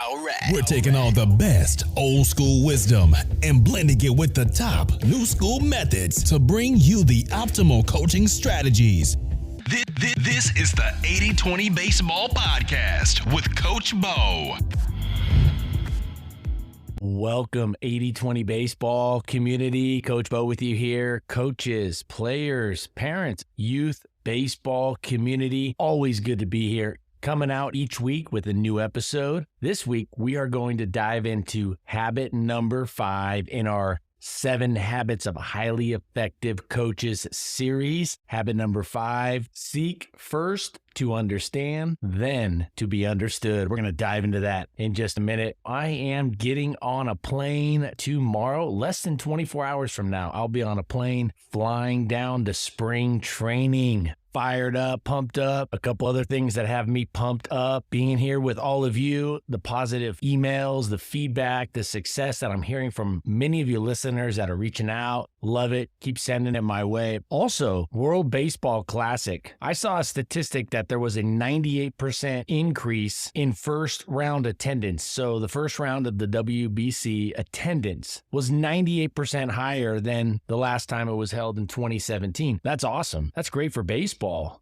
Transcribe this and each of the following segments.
Alright. We're taking all the best old school wisdom and blending it with the top new school methods to bring you the optimal coaching strategies. This is the 80-20 Baseball Podcast with Coach Bo. Welcome, 80-20 Baseball community. Coach Bo with you here. Coaches, players, parents, youth, baseball community. Always good to be here. Coming out each week with a new episode. This week, we are going to dive into habit number 5 in our 7 Habits of Highly Effective Coaches series. Habit number 5, seek first to understand, then to be understood. We're going to dive into that in just a minute. I am getting on a plane tomorrow, less than 24 hours from now. I'll be on a plane flying down to spring training. Fired up, pumped up, a couple other things that have me pumped up. Being here with all of you, the positive emails, the feedback, the success that I'm hearing from many of you listeners that are reaching out. Love it. Keep sending it my way. Also, World Baseball Classic. I saw a statistic that there was a 98% increase in first round attendance. So the first round of the WBC attendance was 98% higher than the last time it was held in 2017. That's awesome. That's great for baseball.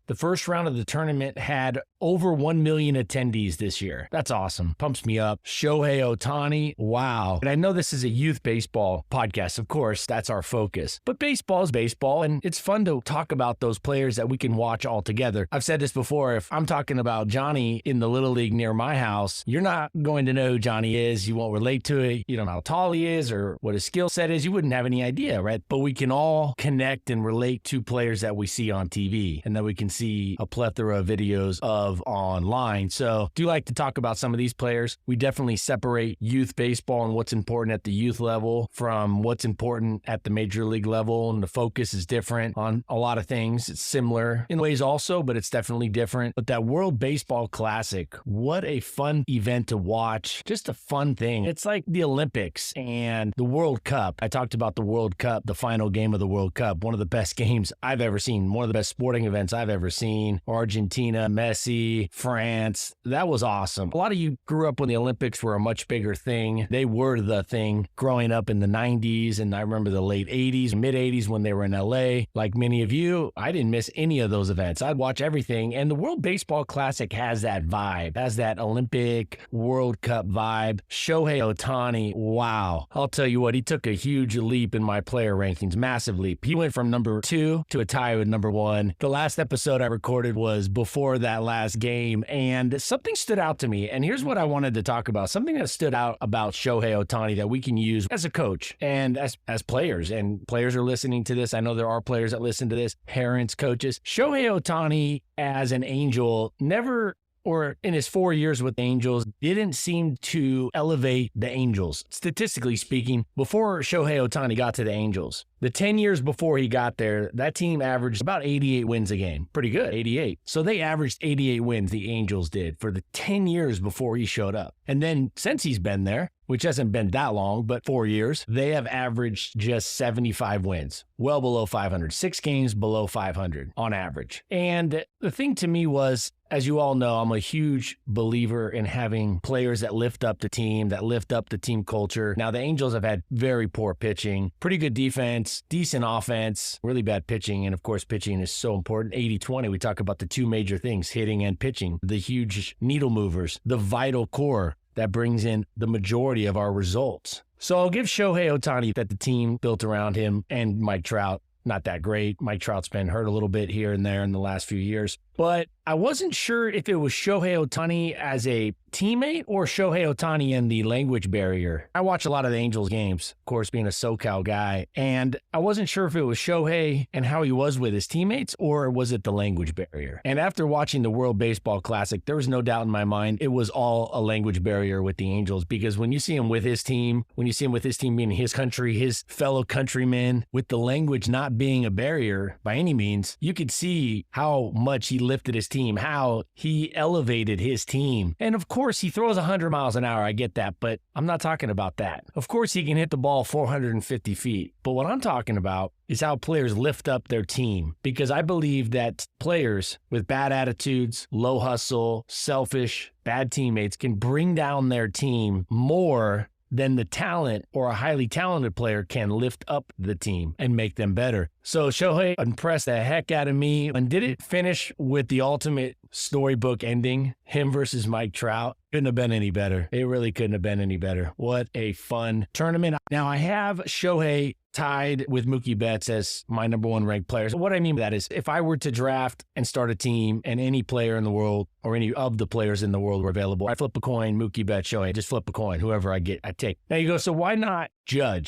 The first round of the tournament had over 1 million attendees this year. That's awesome. Pumps me up. Shohei Ohtani. Wow. And I know this is a youth baseball podcast. Of course, that's our focus. But baseball is baseball, and it's fun to talk about those players that we can watch all together. I've said this before. If I'm talking about Johnny in the Little League near my house, you're not going to know who Johnny is. You won't relate to it. You don't know how tall he is or what his skill set is. You wouldn't have any idea, right? But we can all connect and relate to players that we see on TV and that we can see a plethora of videos of online. So do like to talk about some of these players. We definitely separate youth baseball and what's important at the youth level from what's important at the major league level. And the focus is different on a lot of things. It's similar in ways also, but it's definitely different. But that World Baseball Classic, what a fun event to watch. Just a fun thing. It's like the Olympics and the World Cup. I talked about the World Cup, the final game of the World Cup. One of the best games I've ever seen. One of the best sporting events I've ever seen. Argentina, Messi, France. That was awesome. A lot of you grew up when the Olympics were a much bigger thing. They were the thing growing up in the 90s, and I remember the late 80s, mid 80s when they were in LA. Like many of you, I didn't miss any of those events. I'd watch everything, and the World Baseball Classic has that vibe, has that Olympic World Cup vibe. Shohei Ohtani, wow. I'll tell you what, he took a huge leap in my player rankings, massive leap. He went from number 2 to a tie with number 1. The last episode I recorded was before that last game, and something stood out to me, and here's what I wanted to talk about. Something that stood out about Shohei Ohtani that we can use as a coach and as players, and players are listening to this. I know there are players that listen to this, parents, coaches. Shohei Ohtani as an Angel never, or in his 4 years with the Angels, didn't seem to elevate the Angels. Statistically speaking, before Shohei Ohtani got to the Angels, the 10 years before he got there, that team averaged about 88 wins a game. Pretty good, 88. So they averaged 88 wins, the Angels did, for the 10 years before he showed up. And then since he's been there, which hasn't been that long, but 4 years, they have averaged just 75 wins, well below 500, 6 games below 500 on average. And the thing to me was, as you all know, I'm a huge believer in having players that lift up the team, that lift up the team culture. Now, the Angels have had very poor pitching, pretty good defense, decent offense, really bad pitching. And of course, pitching is so important. 80-20, we talk about the two major things, hitting and pitching, the huge needle movers, the vital core that brings in the majority of our results. So I'll give Shohei Ohtani that the team built around him and Mike Trout, not that great. Mike Trout's been hurt a little bit here and there in the last few years. But I wasn't sure if it was Shohei Ohtani as a teammate or Shohei Ohtani and the language barrier. I watch a lot of the Angels games, of course, being a SoCal guy, and I wasn't sure if it was Shohei and how he was with his teammates, or was it the language barrier? And after watching the World Baseball Classic, there was no doubt in my mind it was all a language barrier with the Angels, because when you see him with his team, when you see him with his team being his country, his fellow countrymen, with the language not being a barrier by any means, you could see how much he lifted his team, how he elevated his team. And of course, he throws 100 miles an hour. I get that, but I'm not talking about that. Of course, he can hit the ball 450 feet. But what I'm talking about is how players lift up their team, because I believe that players with bad attitudes, low hustle, selfish, bad teammates can bring down their team more than the talent or a highly talented player can lift up the team and make them better. So Shohei impressed the heck out of me. And did it finish with the ultimate storybook ending? Him versus Mike Trout. Couldn't have been any better. It really couldn't have been any better. What a fun tournament. Now I have Shohei tied with Mookie Betts as my number one ranked player. So what I mean by that is if I were to draft and start a team and any player in the world or any of the players in the world were available, I flip a coin, Mookie Betts, Shohei, just flip a coin, whoever I get, I take. Now you go, so why not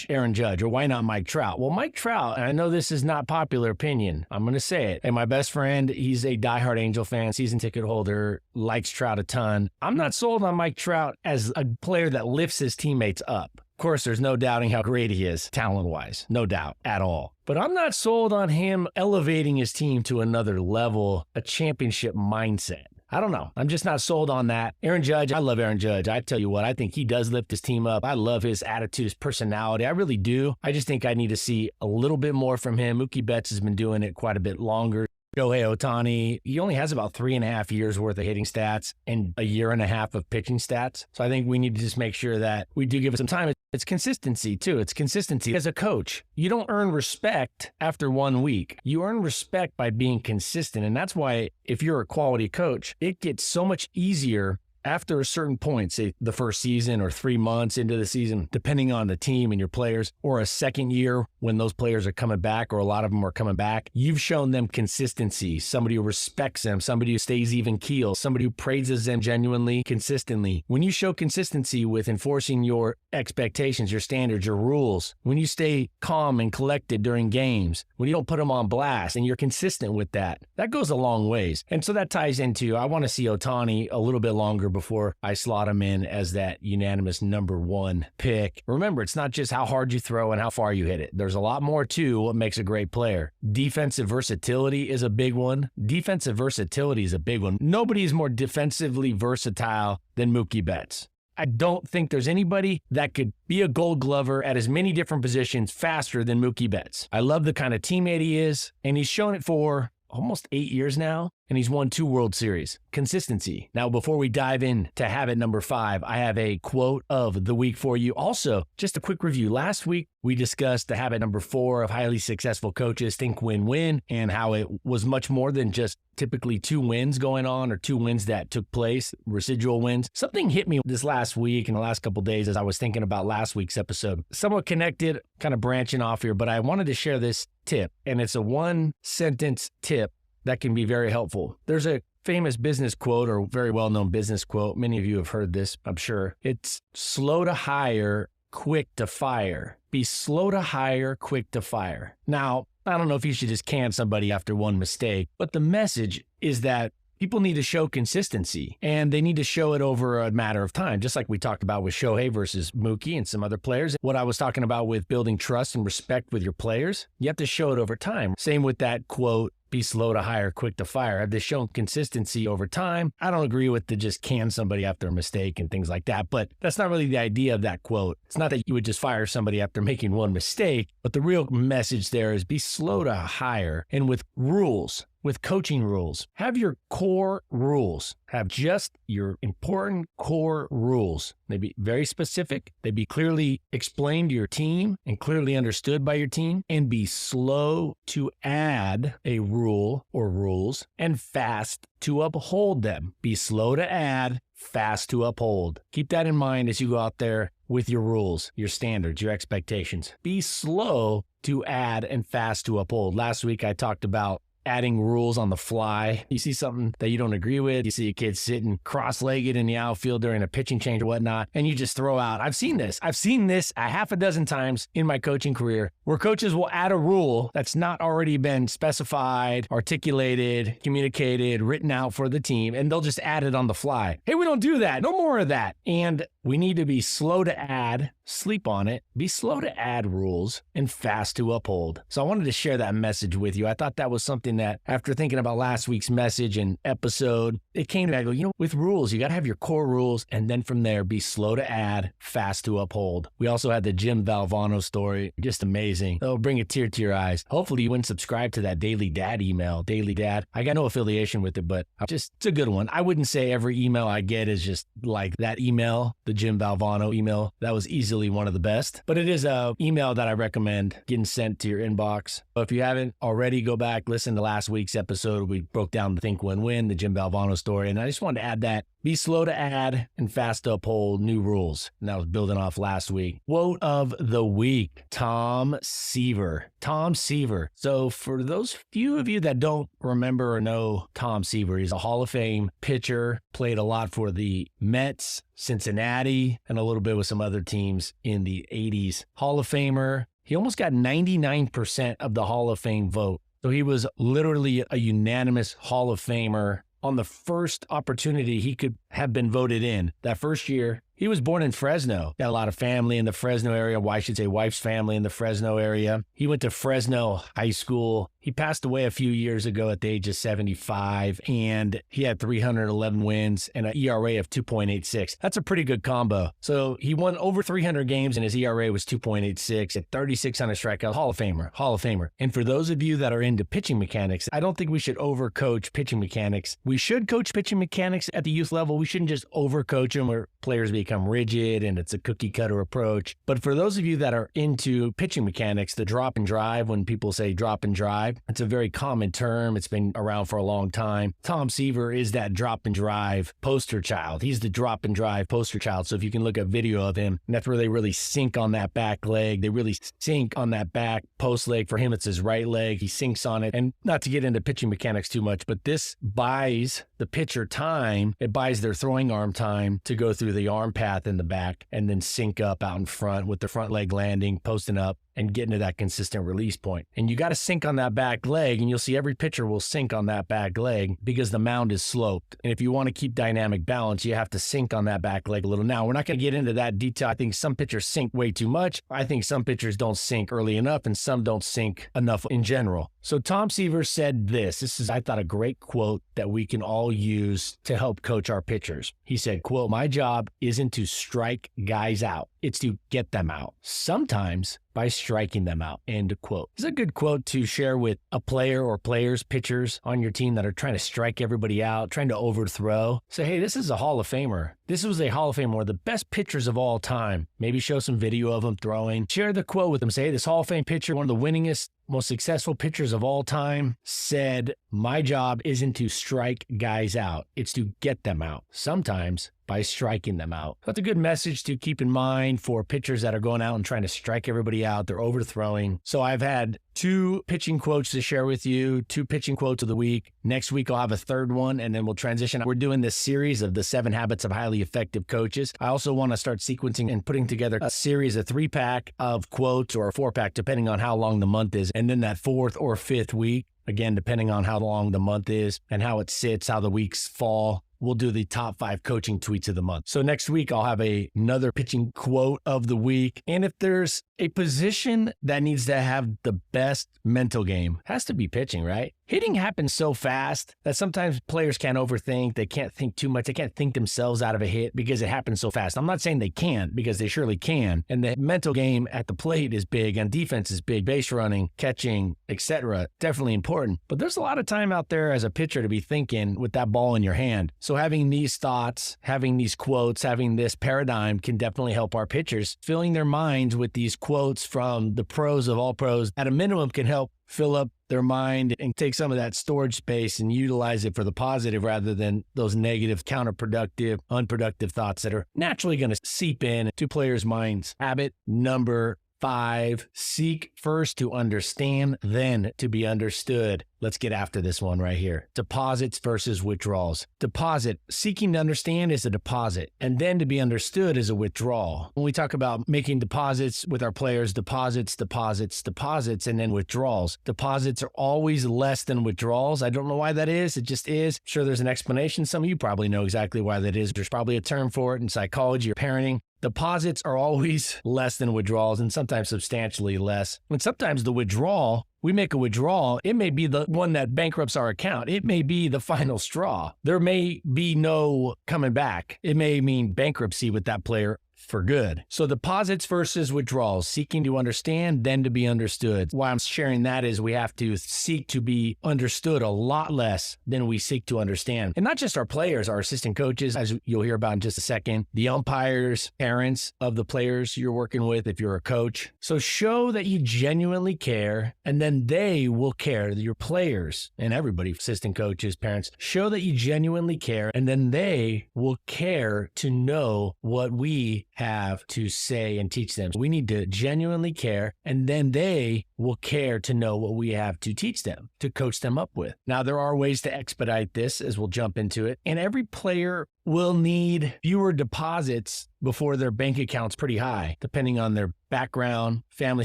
Aaron Judge, or why not Mike Trout? Well, Mike Trout, and I know this is not popular opinion, I'm going to say it. And my best friend, he's a diehard Angel fan, season ticket holder, likes Trout a ton. I'm not sold on Mike Trout as a player that lifts his teammates up. Of course, there's no doubting how great he is, talent-wise. No doubt at all. But I'm not sold on him elevating his team to another level, a championship mindset. I don't know. I'm just not sold on that. Aaron Judge, I love Aaron Judge. I tell you what, I think he does lift his team up. I love his attitude, his personality. I really do. I just think I need to see a little bit more from him. Mookie Betts has been doing it quite a bit longer. Shohei Ohtani, he only has about 3.5 years worth of hitting stats and a year and a half of pitching stats. So I think we need to just make sure that we do give it some time. It's consistency too. It's consistency. As a coach, you don't earn respect after 1 week. You earn respect by being consistent. And that's why if you're a quality coach, it gets so much easier after a certain point, say the first season or 3 months into the season, depending on the team and your players, or a second year when those players are coming back, or a lot of them are coming back, you've shown them consistency, somebody who respects them, somebody who stays even keel, somebody who praises them genuinely, consistently. When you show consistency with enforcing your expectations, your standards, your rules, when you stay calm and collected during games, when you don't put them on blast and you're consistent with that, that goes a long ways. And so that ties into, I want to see Ohtani a little bit longer before I slot him in as that unanimous number one pick. Remember, it's not just how hard you throw and how far you hit it. There's a lot more to what makes a great player. Defensive versatility is a big one. Nobody is more defensively versatile than Mookie Betts. I don't think there's anybody that could be a Gold Glover at as many different positions faster than Mookie Betts. I love the kind of teammate he is, and he's shown it for almost 8 years now, and he's won 2 World Series. Consistency. Now, before we dive into habit number 5, I have a quote of the week for you. Also, just a quick review. Last week, we discussed the habit number 4 of highly successful coaches think win-win, and how it was much more than just typically 2 wins going on or 2 wins that took place, residual wins. Something hit me this last week and the last couple of days as I was thinking about last week's episode. Somewhat connected, kind of branching off here, but I wanted to share this tip, and it's a 1-sentence tip that can be very helpful. There's a famous business quote, or very well-known business quote. Many of you have heard this, I'm sure. It's slow to hire, quick to fire. Be slow to hire, quick to fire. Now, I don't know if you should just can somebody after one mistake, but the message is that people need to show consistency, and they need to show it over a matter of time, just like we talked about with Shohei versus Mookie and some other players. What I was talking about with building trust and respect with your players, you have to show it over time. Same with that quote, be slow to hire, quick to fire. Have they shown consistency over time? I don't agree with the just can somebody after a mistake and things like that, but that's not really the idea of that quote. It's not that you would just fire somebody after making one mistake, but the real message there is be slow to hire, and with rules. With coaching rules, have your core rules. Have just your important core rules. They be very specific. They be clearly explained to your team and clearly understood by your team. And be slow to add a rule or rules and fast to uphold them. Be slow to add, fast to uphold. Keep that in mind as you go out there with your rules, your standards, your expectations. Be slow to add and fast to uphold. Last week I talked about adding rules on the fly. You see something that you don't agree with. You see a kid sitting cross-legged in the outfield during a pitching change or whatnot, and you just throw out. I've seen this a half a dozen times in my coaching career where coaches will add a rule that's not already been specified, articulated, communicated, written out for the team, and they'll just add it on the fly. Hey, we don't do that. No more of that. And we need to be slow to add, sleep on it, be slow to add rules, and fast to uphold. So I wanted to share that message with you. I thought that was something that after thinking about last week's message and episode, it came to me, I go, with rules, you got to have your core rules, and then from there, be slow to add, fast to uphold. We also had the Jim Valvano story, just amazing. It'll bring a tear to your eyes. Hopefully you wouldn't subscribe to that Daily Dad email. Daily Dad, I got no affiliation with it, but it's a good one. I wouldn't say every email I get is just like that email, the Jim Valvano email. That was easily one of the best, but it is a email that I recommend getting sent to your inbox. So if you haven't already, go back, listen to last week's episode. We broke down the Think Win-Win, the Jim Valvano story, and I just wanted to add that. Be slow to add and fast to uphold new rules. And that was building off last week. Quote of the week, Tom Seaver. Tom Seaver. So for those few of you that don't remember or know Tom Seaver, he's a Hall of Fame pitcher, played a lot for the Mets, Cincinnati, and a little bit with some other teams in the 80s. Hall of Famer. He almost got 99% of the Hall of Fame vote. So he was literally a unanimous Hall of Famer on the first opportunity he could have been voted in. That first year, he was born in Fresno. Got a lot of family in the Fresno area. Well, I should say wife's family in the Fresno area. He went to Fresno High School. He passed away a few years ago at the age of 75, and he had 311 wins and an ERA of 2.86. That's a pretty good combo. So he won over 300 games, and his ERA was 2.86 at 3,600 strikeouts. Hall of Famer. Hall of Famer. And for those of you that are into pitching mechanics, I don't think we should overcoach pitching mechanics. We should coach pitching mechanics at the youth level. We shouldn't just overcoach them where players become rigid and it's a cookie cutter approach. But for those of you that are into pitching mechanics, the drop and drive, when people say drop and drive, it's a very common term. It's been around for a long time. Tom Seaver is that drop and drive poster child. He's the drop and drive poster child. So if you can look at video of him, and that's where they really sink on that back leg. They really sink on that back post leg. For him, it's his right leg. He sinks on it. And not to get into pitching mechanics too much, but this buys the pitcher time. It buys their throwing arm time to go through the arm path in the back and then sink up out in front with the front leg landing, posting up, and getting to that consistent release point. And you got to sink on that back leg, and you'll see every pitcher will sink on that back leg because the mound is sloped. And if you want to keep dynamic balance, you have to sink on that back leg a little. Now, we're not going to get into that detail. I think some pitchers sink way too much. I think some pitchers don't sink early enough, and some don't sink enough in general. So Tom Seaver said this. This is, I thought, a great quote that we can all use to help coach our pitchers. He said, quote, "My job isn't to strike guys out. It's to get them out. Sometimes by striking them out," end quote. It's a good quote to share with a player or players, pitchers on your team that are trying to strike everybody out, trying to overthrow. Say, hey, this is a Hall of Famer. This was a Hall of Famer, one of the best pitchers of all time. Maybe show some video of him throwing. Share the quote with them. Say, hey, this Hall of Fame pitcher, one of the winningest, most successful pitchers of all time, said, my job isn't to strike guys out. It's to get them out. Sometimes by striking them out. That's a good message to keep in mind for pitchers that are going out and trying to strike everybody out. They're overthrowing. So I've had 2 pitching quotes to share with you, 2 pitching quotes of the week. Next week, I'll have a third one, and then we'll transition. We're doing this series of the 7 Habits of Highly Effective Coaches. I also want to start sequencing and putting together a series, a 3-pack of quotes or a 4-pack, depending on how long the month is. And then that 4th or 5th week, again, depending on how long the month is and how it sits, how the weeks fall, we'll do the top 5 coaching tweets of the month. So next week, I'll have another pitching quote of the week. And if there's a position that needs to have the best mental game, it has to be pitching, right? Hitting happens so fast that sometimes players can't overthink. They can't think too much. They can't think themselves out of a hit because it happens so fast. I'm not saying they can't, because they surely can. And the mental game at the plate is big, and defense is big. Base running, catching, etc. Definitely important. But there's a lot of time out there as a pitcher to be thinking with that ball in your hand. So having these thoughts, having these quotes, having this paradigm can definitely help our pitchers. Filling their minds with these quotes from the pros of all pros, at a minimum, can help fill up their mind and take some of that storage space and utilize it for the positive rather than those negative, counterproductive, unproductive thoughts that are naturally going to seep in to players' minds. Habit number 5, seek first to understand, then to be understood. Let's get after this one right here. Deposits versus withdrawals. Deposit, seeking to understand, is a deposit, and then to be understood is a withdrawal. When we talk about making deposits with our players, deposits, and then withdrawals. Deposits are always less than withdrawals. I don't know why that is. It just is. I'm sure there's an explanation. Some of you probably know exactly why that is. There's probably a term for it in psychology or parenting. Deposits are always less than withdrawals and sometimes substantially less. And sometimes the withdrawal, we make a withdrawal, it may be the one that bankrupts our account. It may be the final straw. There may be no coming back. It may mean bankruptcy with that player for good. So deposits versus withdrawals, seeking to understand, then to be understood. Why I'm sharing that is we have to seek to be understood a lot less than we seek to understand. And not just our players, our assistant coaches, as you'll hear about in just a second, the umpires, parents of the players you're working with if you're a coach. So show that you genuinely care, and then they will care, your players and everybody, assistant coaches, parents, show that you genuinely care, and then they will care to know what we have to say and teach them. We need to genuinely care, and then they will care to know what we have to teach them, to coach them up with. Now, there are ways to expedite this as we'll jump into it. And every player will need fewer deposits before their bank account's pretty high, depending on their background, family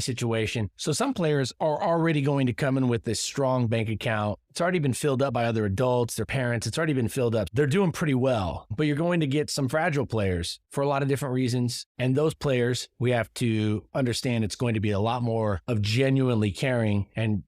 situation. So some players are already going to come in with this strong bank account. It's already been filled up by other adults, their parents. It's already been filled up. They're doing pretty well, but you're going to get some fragile players for a lot of different reasons. And those players, we have to understand it's going to be a lot more of genuinely caring and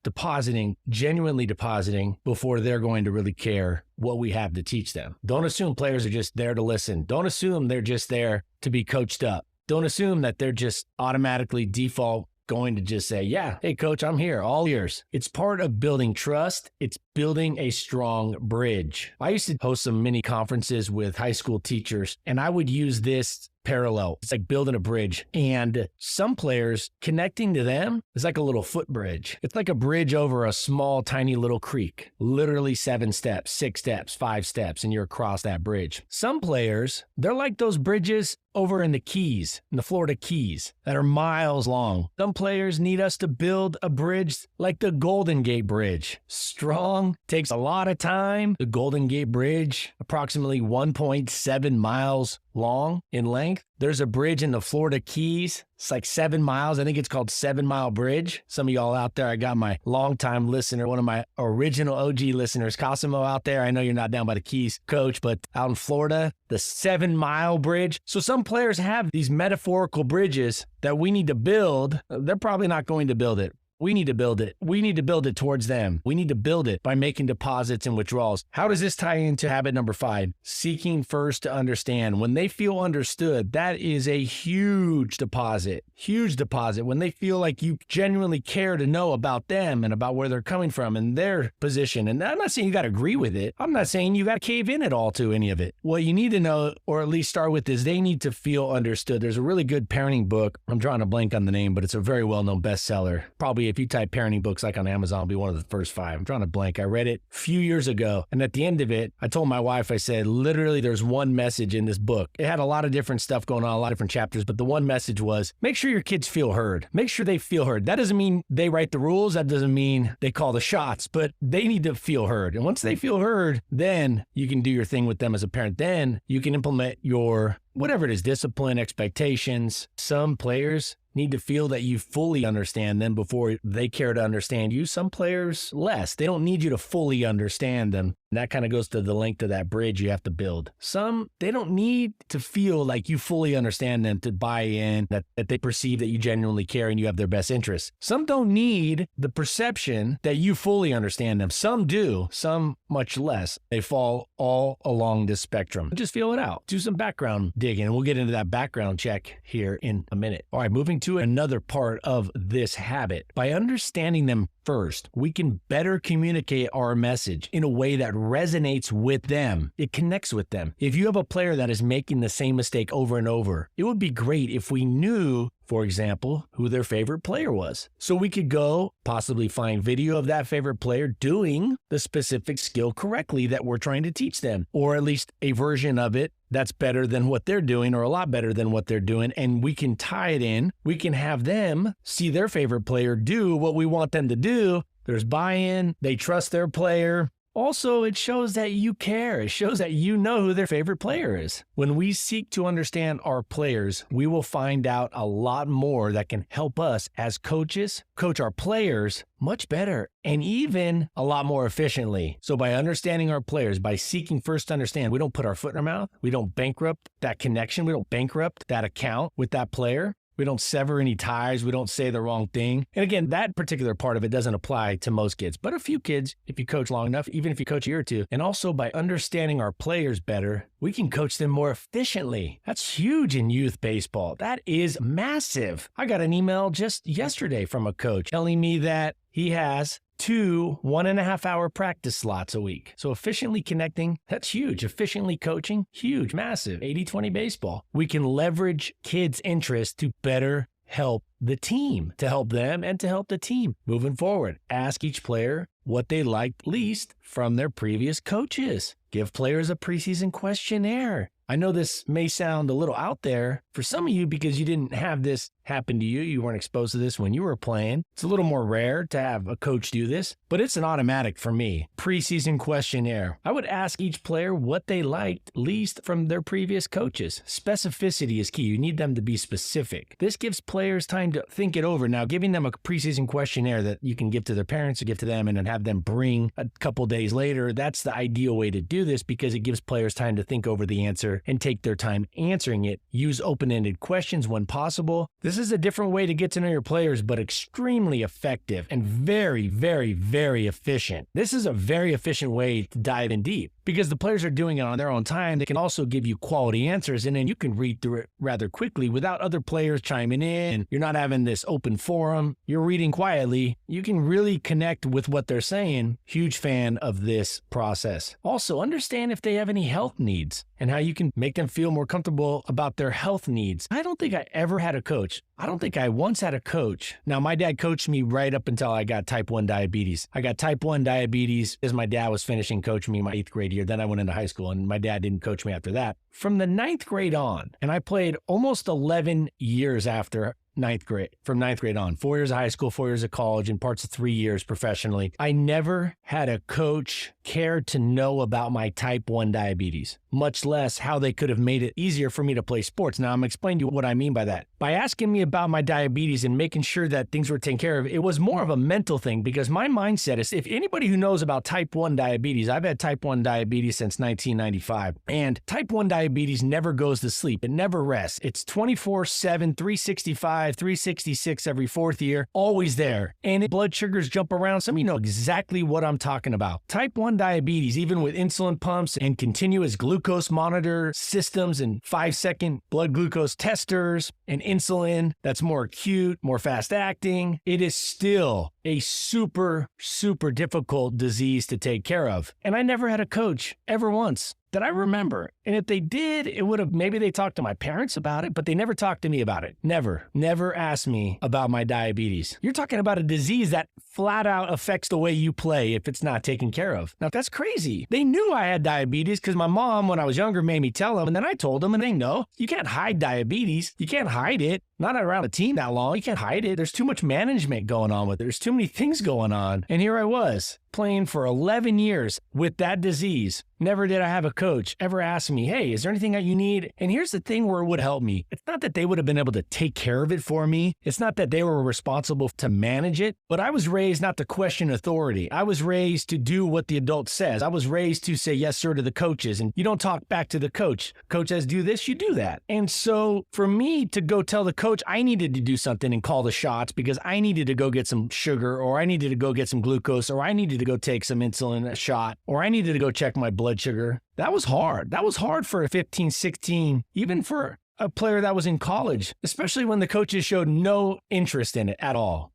genuinely depositing before they're going to really care what we have to teach them. Don't assume players are just there to listen. Don't assume they're just there to be coached up. Don't assume that they're just automatically default going to just say, yeah, hey, coach, I'm here, all ears. It's part of building trust. It's building a strong bridge. I used to host some mini conferences with high school teachers, and I would use this parallel. It's like building a bridge. And some players, connecting to them is like a little footbridge. It's like a bridge over a small, tiny little creek. Literally 7 steps, 6 steps, 5 steps, and you're across that bridge. Some players, they're like those bridges over in the Keys, in the Florida Keys, that are miles long. Some players need us to build a bridge like the Golden Gate Bridge. Strong, takes a lot of time. The Golden Gate Bridge, approximately 1.7 miles long in length. There's a bridge in the Florida Keys. It's like 7 miles. I think it's called 7 Mile Bridge. Some of y'all out there, I got my longtime listener, one of my original OG listeners, Cosimo out there. I know you're not down by the Keys, coach, but out in Florida, the 7 Mile Bridge. So some players have these metaphorical bridges that we need to build. They're probably not going to build it. We need to build it. We need to build it towards them. We need to build it by making deposits and withdrawals. How does this tie into habit number 5? Seeking first to understand. When they feel understood, that is a huge deposit. Huge deposit. When they feel like you genuinely care to know about them and about where they're coming from and their position. And I'm not saying you got to agree with it. I'm not saying you got to cave in at all to any of it. What you need to know, or at least start with, is they need to feel understood. There's a really good parenting book. I'm drawing a blank on the name, but it's a very well-known bestseller. Probably if you type parenting books like on Amazon, it'll be one of the first 5. I'm drawing a blank. I read it a few years ago. And at the end of it, I told my wife, I said, literally, there's one message in this book. It had a lot of different stuff going on, a lot of different chapters, but the one message was, make sure your kids feel heard. Make sure they feel heard. That doesn't mean they write the rules. That doesn't mean they call the shots, but they need to feel heard. And once they feel heard, then you can do your thing with them as a parent. Then you can implement your whatever it is, discipline, expectations. Some players need to feel that you fully understand them before they care to understand you. Some players less. They don't need you to fully understand them. And that kind of goes to the length of that bridge you have to build. Some, they don't need to feel like you fully understand them to buy in, that they perceive that you genuinely care and you have their best interests. Some don't need the perception that you fully understand them. Some do, some much less. They fall all along this spectrum. Just feel it out. Do some background digging, and we'll get into that background check here in a minute. All right, moving to another part of this habit. By understanding them first, we can better communicate our message in a way that resonates with them. It connects with them. If you have a player that is making the same mistake over and over, it would be great if we knew, for example, who their favorite player was. So we could go possibly find video of that favorite player doing the specific skill correctly that we're trying to teach them, or at least a version of it that's better than what they're doing, or a lot better than what they're doing. And we can tie it in. We can have them see their favorite player do what we want them to do. There's buy-in. They trust their player. Also, it shows that you care. It shows that you know who their favorite player is. When we seek to understand our players, we will find out a lot more that can help us as coaches coach our players much better and even a lot more efficiently. So by understanding our players, by seeking first to understand, we don't put our foot in our mouth. We don't bankrupt that connection. We don't bankrupt that account with that player. We don't sever any ties. We don't say the wrong thing. And again, that particular part of it doesn't apply to most kids, but a few kids, if you coach long enough, even if you coach a year or two. And also by understanding our players better, we can coach them more efficiently. That's huge in youth baseball. That is massive. I got an email just yesterday from a coach telling me that he has 2 1.5-hour practice slots a week. So efficiently connecting, that's huge. Efficiently coaching, huge, massive. 80-20 baseball. We can leverage kids' interest to better help the team, to help them and to help the team moving forward. Ask each player what they liked least from their previous coaches. Give players a preseason questionnaire. I know this may sound a little out there for some of you because you didn't have this happen to you. You weren't exposed to this when you were playing. It's a little more rare to have a coach do this, but it's an automatic for me. Preseason questionnaire. I would ask each player what they liked least from their previous coaches. Specificity is key. You need them to be specific. This gives players time to think it over. Now, giving them a preseason questionnaire that you can give to their parents or give to them and then have them bring a couple days later, that's the ideal way to do this because it gives players time to think over the answer and take their time answering it. Use open-ended questions when possible. This is a different way to get to know your players, but extremely effective and very, very, very efficient. This is a very efficient way to dive in deep because the players are doing it on their own time. They can also give you quality answers, and then you can read through it rather quickly without other players chiming in. And you're not having this open forum. You're reading quietly. You can really connect with what they're saying. Huge fan of this process. Also, understand if they have any health needs and how you can make them feel more comfortable about their health needs. I don't think I ever had a coach. I don't think I once had a coach. Now, my dad coached me right up until I got type 1 diabetes. I got type 1 diabetes as my dad was finishing coaching me my 8th grade year. Then I went into high school and my dad didn't coach me after that. From the 9th grade on, and I played almost 11 years after 9th grade, from 9th grade on, 4 years of high school, 4 years of college, and parts of 3 years professionally. I never had a coach care to know about my type 1 diabetes, much less how they could have made it easier for me to play sports. Now, I'm explaining to you what I mean by that. By asking me about my diabetes and making sure that things were taken care of, it was more of a mental thing because my mindset is, if anybody who knows about type 1 diabetes, I've had type 1 diabetes since 1995, and type 1 diabetes never goes to sleep. It never rests. It's 24/7, 365, 366 every 4th year, always there. And blood sugars jump around. Some of you know exactly what I'm talking about. Type 1 diabetes, even with insulin pumps and continuous glucose monitor systems and 5-second blood glucose testers and insulin that's more acute, more fast acting, it is still a super, super difficult disease to take care of. And I never had a coach ever once that I remember. And if they did, it would have, maybe they talked to my parents about it, but they never talked to me about it. Never asked me about my diabetes. You're talking about a disease that flat out affects the way you play if it's not taken care of. Now, that's crazy. They knew I had diabetes because my mom, when I was younger, made me tell them, and then I told them, and they know. You can't hide diabetes. You can't hide it. Not around a team that long. You can't hide it. There's too much management going on with it. There's too many things going on. And here I was, playing for 11 years with that disease. Never did I have a coach ever ask me, hey, is there anything that you need? And here's the thing where it would help me. It's not that they would have been able to take care of it for me. It's not that they were responsible to manage it, but I was raised not to question authority. I was raised to do what the adult says. I was raised to say yes, sir, to the coaches, and you don't talk back to the coach. Coach says, do this, you do that. And so for me to go tell the coach I needed to do something and call the shots because I needed to go get some sugar, or I needed to go get some glucose, or I needed to go take some insulin, a shot, or I needed to go check my blood sugar. That was hard. That was hard for a 15, 16, even for a player that was in college, especially when the coaches showed no interest in it at all.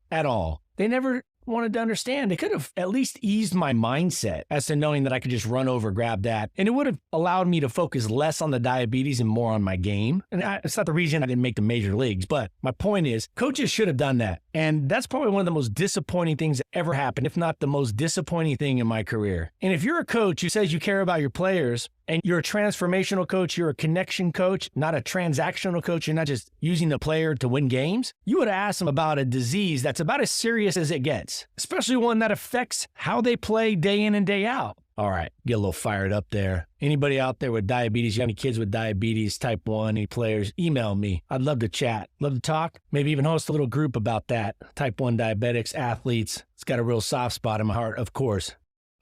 They never wanted to understand. They could have at least eased my mindset as to knowing that I could just run over, grab that. And it would have allowed me to focus less on the diabetes and more on my game. And it's not the reason I didn't make the major leagues, but my point is coaches should have done that. And that's probably one of the most disappointing things that ever happened, if not the most disappointing thing in my career. And if you're a coach who says you care about your players, and you're a transformational coach, you're a connection coach, not a transactional coach, you're not just using the player to win games, you would ask them about a disease that's about as serious as it gets, especially one that affects how they play day in and day out. All right, get a little fired up there. Anybody out there with diabetes, you have any kids with diabetes, type 1, any players, email me. I'd love to chat, love to talk, maybe even host a little group about that. Type 1 diabetics, athletes. It's got a real soft spot in my heart, of course.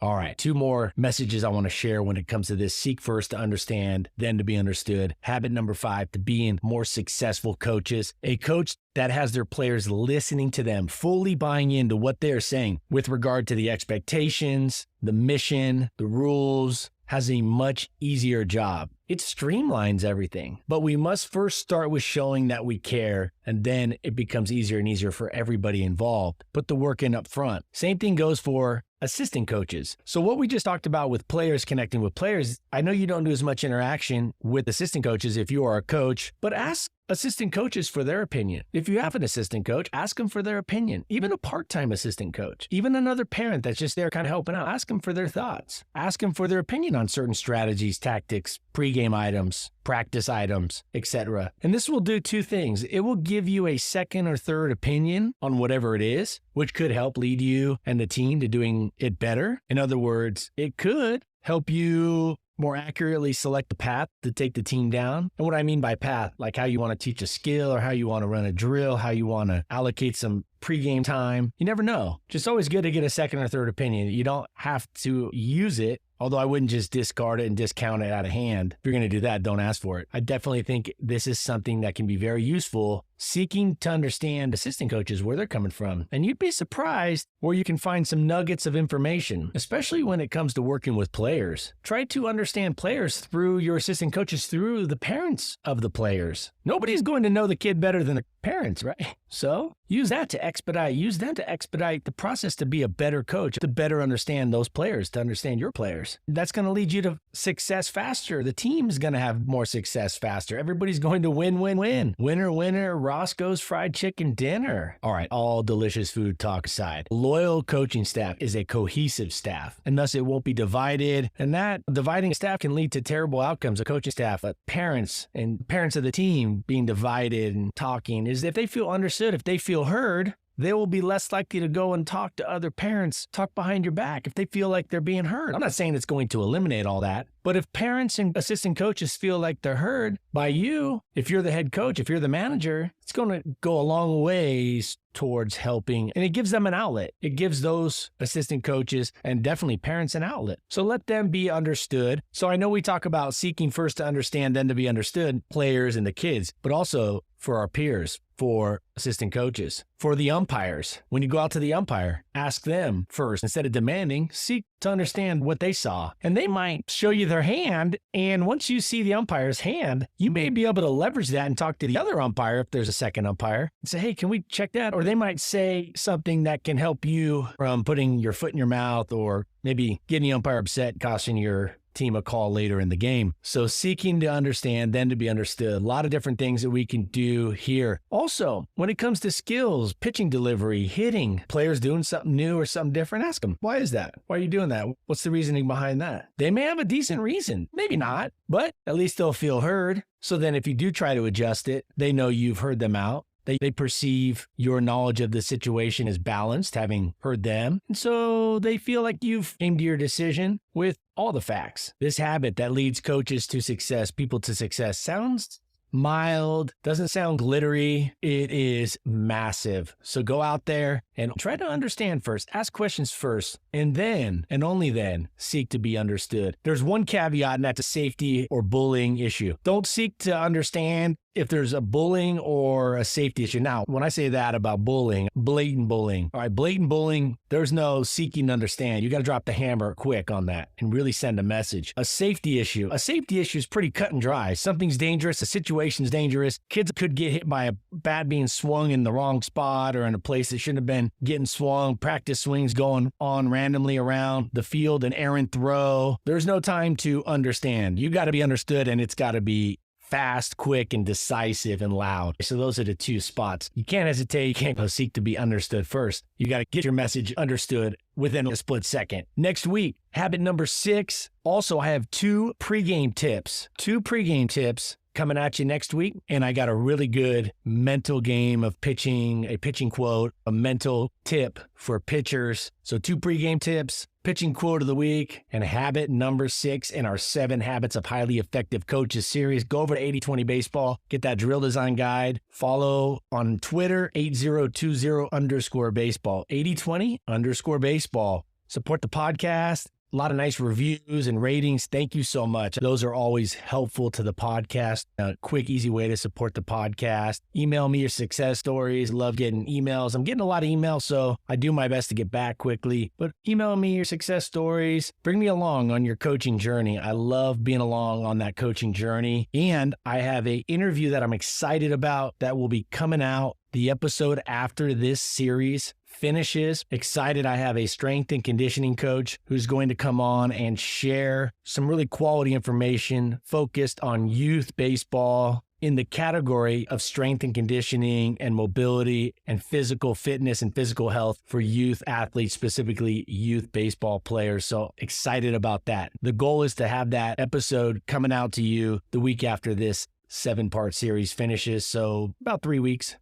All right, 2 more messages I want to share when it comes to this. Seek first to understand, then to be understood. Habit number 5, to being more successful coaches. A coach that has their players listening to them, fully buying into what they're saying with regard to the expectations, the mission, the rules, has a much easier job. It streamlines everything. But we must first start with showing that we care, and then it becomes easier and easier for everybody involved. Put the work in up front. Same thing goes for assistant coaches. So what we just talked about with players connecting with players, I know you don't do as much interaction with assistant coaches if you are a coach, but ask assistant coaches for their opinion. If you have an assistant coach, ask them for their opinion. Even a part-time assistant coach, even another parent that's just there kind of helping out, ask them for their thoughts. Ask them for their opinion on certain strategies, tactics, pregame items, practice items, etc. And this will do 2 things. It will give you a second or third opinion on whatever it is, which could help lead you and the team to doing it better. In other words, it could help you more accurately select the path to take the team down. And what I mean by path, like how you want to teach a skill or how you want to run a drill, how you want to allocate some pregame time. You never know. Just always good to get a second or third opinion. You don't have to use it, although I wouldn't just discard it and discount it out of hand. If you're going to do that, don't ask for it. I definitely think this is something that can be very useful, seeking to understand assistant coaches, where they're coming from. And you'd be surprised where you can find some nuggets of information, especially when it comes to working with players. Try to understand players through your assistant coaches, through the parents of the players. Nobody's going to know the kid better than the parents, right? So use them to expedite the process to be a better coach, to better understand those players, to understand your players. That's going to lead you to success faster. The team's going to have more success faster. Everybody's going to win. Winner, Roscoe's fried chicken dinner. All right, all delicious food talk aside. Loyal coaching staff is a cohesive staff, and thus it won't be divided. And that dividing staff can lead to terrible outcomes. A coaching staff, parents of the team being divided and talking, is if they feel understood, if they feel heard, they will be less likely to go and talk to other parents, talk behind your back if they feel like they're being heard. I'm not saying it's going to eliminate all that, but if parents and assistant coaches feel like they're heard by you, if you're the head coach, if you're the manager, it's going to go a long ways towards helping, and it gives them an outlet. It gives those assistant coaches and definitely parents an outlet. So let them be understood. So I know we talk about seeking first to understand, then to be understood, players and the kids, but also for our peers, for assistant coaches, for the umpires. When you go out to the umpire, ask them first. Instead of demanding, seek to understand what they saw. And they might show you their hand, and once you see the umpire's hand, you may be able to leverage that and talk to the other umpire if there's a second umpire and say, hey, can we check that? Or they might say something that can help you from putting your foot in your mouth or maybe getting the umpire upset, costing your team a call later in the game. So seeking to understand, then to be understood. A lot of different things that we can do here. Also, when it comes to skills, pitching delivery, hitting, players doing something new or something different, ask them, why is that? Why are you doing that? What's the reasoning behind that? They may have a decent reason, maybe not, but at least they'll feel heard. So then if you do try to adjust it, they know you've heard them out. They perceive your knowledge of the situation as balanced, having heard them. And so they feel like you've aimed to your decision with all the facts. This habit that leads coaches to success, people to success, sounds mild, doesn't sound glittery. It is massive. So go out there and try to understand first, ask questions first, and then, and only then, seek to be understood. There's one caveat, and that's a safety or bullying issue. Don't seek to understand if there's a bullying or a safety issue. Now, when I say that about bullying, blatant bullying, all right, blatant bullying, there's no seeking to understand. You got to drop the hammer quick on that and really send a message. A safety issue is pretty cut and dry. Something's dangerous, a situation's dangerous. Kids could get hit by a bat being swung in the wrong spot or in a place that shouldn't have been getting swung. Practice swings going on randomly around the field, an errant throw. There's no time to understand. You got to be understood, and it's got to be fast, quick, and decisive and loud. So those are the 2 spots. You can't hesitate. You can't seek to be understood first. You got to get your message understood within a split second. Next week, habit number 6. Also, I have 2 pregame tips. 2 pregame tips coming at you next week. And I got a really good mental game of pitching, a pitching quote, a mental tip for pitchers. So 2 pregame tips, pitching quote of the week, and habit number 6 in our 7 Habits of Highly Effective Coaches series. Go over to 80/20 Baseball, get that drill design guide. Follow on Twitter, 8020_baseball, 8020_baseball. Support the podcast. A lot of nice reviews and ratings. Thank you so much. Those are always helpful to the podcast. A quick, easy way to support the podcast. Email me your success stories. Love getting emails. I'm getting a lot of emails, so I do my best to get back quickly. But email me your success stories. Bring me along on your coaching journey. I love being along on that coaching journey. And I have an interview that I'm excited about that will be coming out the episode after this series finishes. Excited. I have a strength and conditioning coach who's going to come on and share some really quality information focused on youth baseball in the category of strength and conditioning and mobility and physical fitness and physical health for youth athletes, specifically youth baseball players. So excited about that. The goal is to have that episode coming out to you the week after this 7-part series finishes. So about 3 weeks.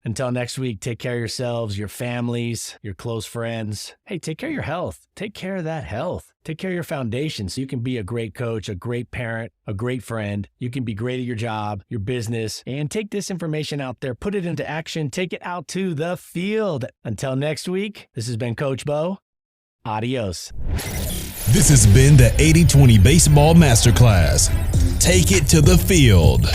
Until next week, take care of yourselves, your families, your close friends. Hey, take care of your health. Take care of that health. Take care of your foundation so you can be a great coach, a great parent, a great friend. You can be great at your job, your business, and take this information out there, put it into action, take it out to the field. Until next week, this has been Coach Bo. Adios. This has been the 80/20 Baseball Masterclass. Take it to the field.